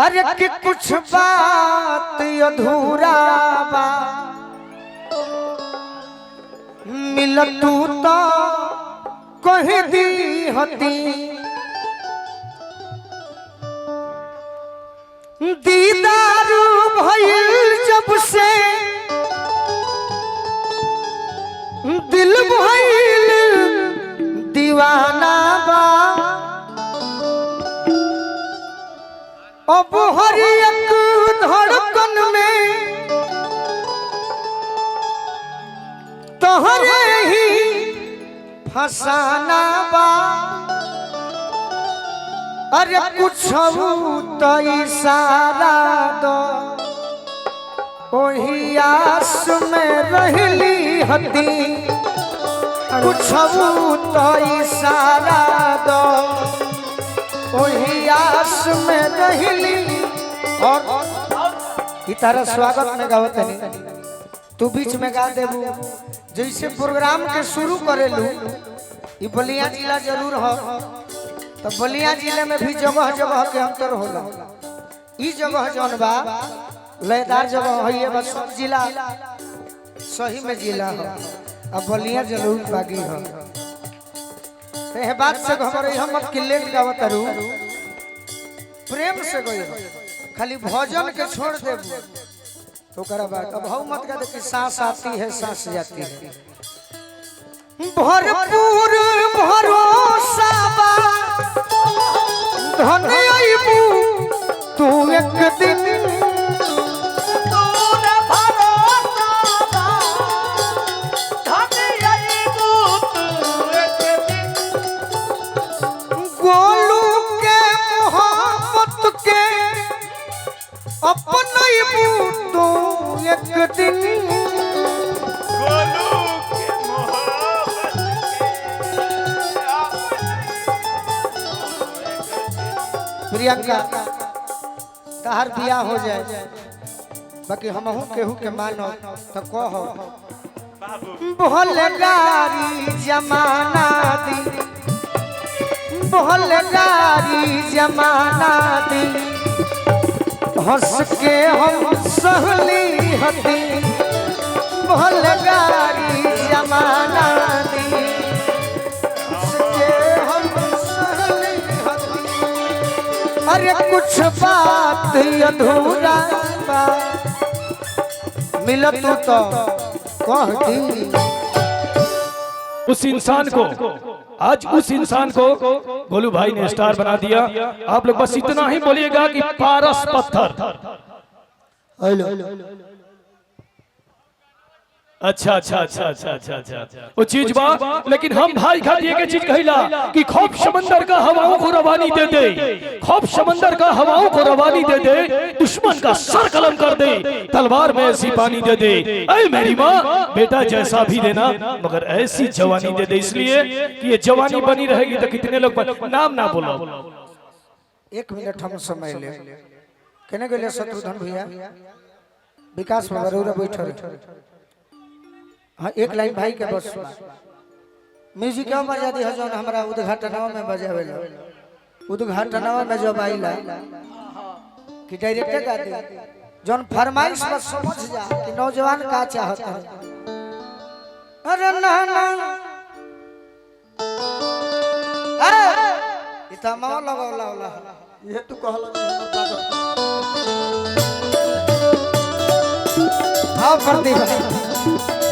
अरे कि कुछ बात अधूरा बा मिल तू तो कह दी हती दीदार भइल जब से दिल भइल दीवाना बा अब हर एक धड़कन में तोहरे ही फसाना बा अरे कुछ तो इशारा दो वही आस में रहली हती कुछ तो इशारा दो वही आस में रहली और इतारा स्वागत में गावत नहीं तू बीच में गा देबू जैसे प्रोग्राम के शुरू करेलू ये बलिया जिला जरूर हो तो बलिया जिले में भी जगह जगह के अंतर होला ई जगह जौन बा लयदार जगह है ये बस जिला सही में जिला हो अब बलिया जरूर बागी हो तो ये बात से हमारे हम मत किलेट गावत रू प्रेम से गई खाली भजन के छोड़ दे तो करा बात अब हम मत कहते कि सांस आती है सांस जाती है भरपूर भरोसा बा धन आईबू तू एक दिन गोलू के मोहब्बत के अपन आईबू तू एक दिन प्रियंका तहार बियाह हो जाए बाकी हमहू केहू के मानो तो कहो भोलगारी जमाना दी भोलगारी जमाना दी हंस के हम सहली हती भोलगारी जमाना दी अरे कुछ बात अधूरा बा मिल तू तो कह दी उस इंसान को आज उस इंसान को गोलू भाई ने स्टार बना दिया। आप लोग बस इतना ही बोलिएगा कि पारस पत्थर। अच्छा अच्छा अच्छा अच्छा अच्छा अच्छा वो चीज बा लेकिन हम भाई खाती के चीज कहिला कि खौफ समंदर का हवाओं को रवानी दे दे खौफ समंदर का हवाओं को रवानी दे दे दुश्मन का सर कलम कर दे तलवार में ऐसी पानी दे दे ऐ मेरी माँ बेटा जैसा भी देना मगर ऐसी जवानी दे दे इसलिए कि ये जवानी बनी रहेगी तो कितने लोग नाम ना बोलो 1 मिनट हम समय ले कहने के लिए शत्रुघ्न भैया विकास में जरूर बैठे हाँ एक लाइन भाई के बस म्यूजिक क्यों बजा दी जो हमारा उद्घाटनवा में बजावे उद्घाटनवा में जब आईला कि डायरेक्टर गा दे जोन फरमाइश बस समझ जा कि नौजवान का चाहता है अरे ना ना इतना लगा ये तू कहला हाँ प्रदीप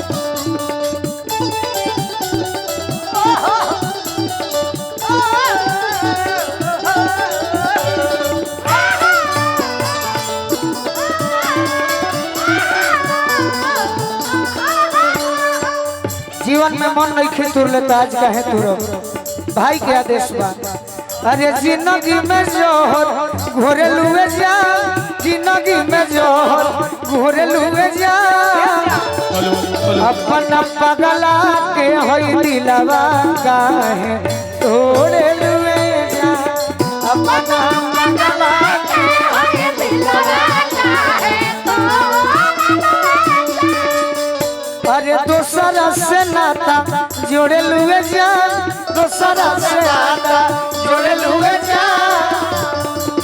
जीवन में मन नहीं खे तुर ले आज कहे तुर भाई के आदेश बा अरे जिंदगी में जोहर घोरे लुए जा जिंदगी में जोहर घोरे लुए जा अपना पगला के होई दिलवा काहे तोड़े लुए जा अपना पगला के होई दिलवा काहे अरे दोसरा से नाता जोड़े लुए जा दोसरा से नाता जोड़े लुए जा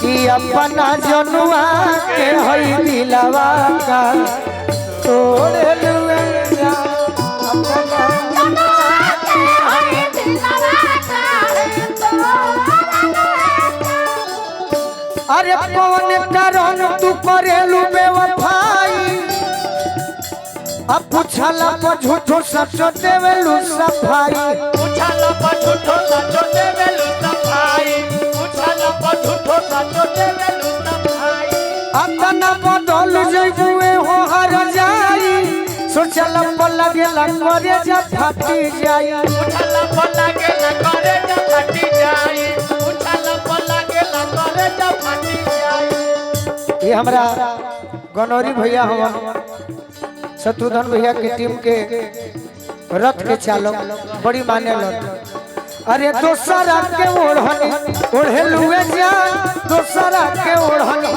कि कि अपना जनुआ के हई दिलवा का तोड़े लुए जान अपना जनुआ के हई दिलवा का अरे कौन कारण तू करेलू बेवफाई अब पूछला पर झूठो सच देवेलू सफाई पूछला पर झूठो सच देवेलू सफाई पूछला पर झूठो सच देवेलू सफाई अपना बदल जइबुए हो हर जाई सोचला पर लगेला करे जा फाटी जाई पूछला पर लगेला करे जा फाटी जाई पूछला पर लगेला करे जा फाटी जाई ये हमरा गनौरी भैया हवन शत्रुघ्न भैया की टीम के रथ के चालक बड़ी माने लग अरे दोसरा के ओढ़नी ओढ़े लुए जान दोसरा के ओढ़नी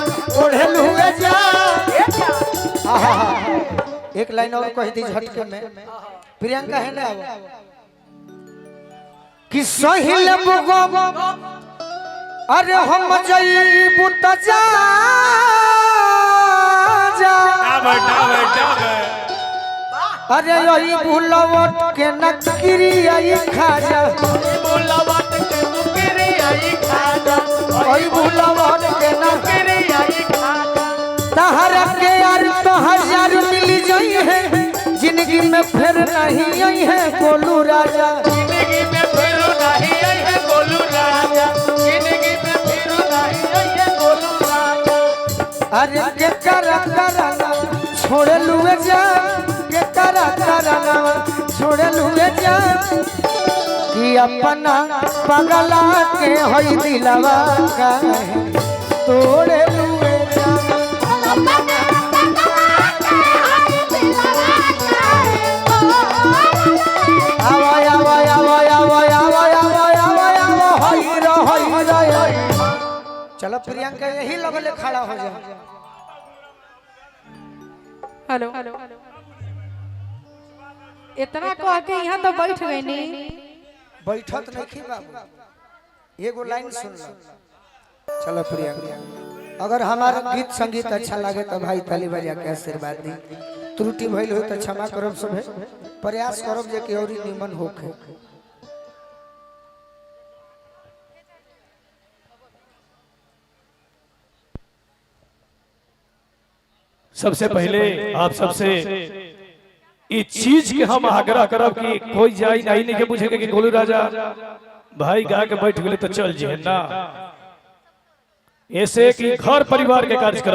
ओढ़े लुए जान एक लाइन और कह दी झटके में प्रियंका है ना कि सहिल बुगो अरे हम जईबू त जा अरे यही भूलवट के नकरी आई खाजा भूलवट के नकरी आई खाजा ओई भूलवट के नकरी आई खाजा तहरा के यार तो हजार मिल जाई है जिंदगी में फिर नहीं आई है गोलू राजा जिंदगी में फिर नहीं आई है गोलू राजा जिंदगी में फिर नहीं आई है गोलू राजा अरे के करा छोड़ लुए जा के करा छोड़ लुए जा कि अपना पगला के होई दिलवा का तोड़े लुए जा अपना पगला के होई दिलवा का चलो प्रियंका यही लगले खड़ा हो जा हेलो इतना कह के यहाँ तो बैठ गए नी बैठत नहीं बाबू एगो लाइन सुन लो चलो प्रियंका अगर हमारा गीत संगीत अच्छा लगे तो भाई ताली बजा के आशीर्वाद दी त्रुटि भइल हो तो क्षमा करब सब प्रयास करब जे कि औरी निमन होखे सबसे पहले आप सबसे इस चीज के हम आग्रह करब कि कोई जाई नहीं के पूछे कि गोलू राजा भाई गा के बैठ गए तो चल जे ना ऐसे कि घर परिवार के कार्यक्रम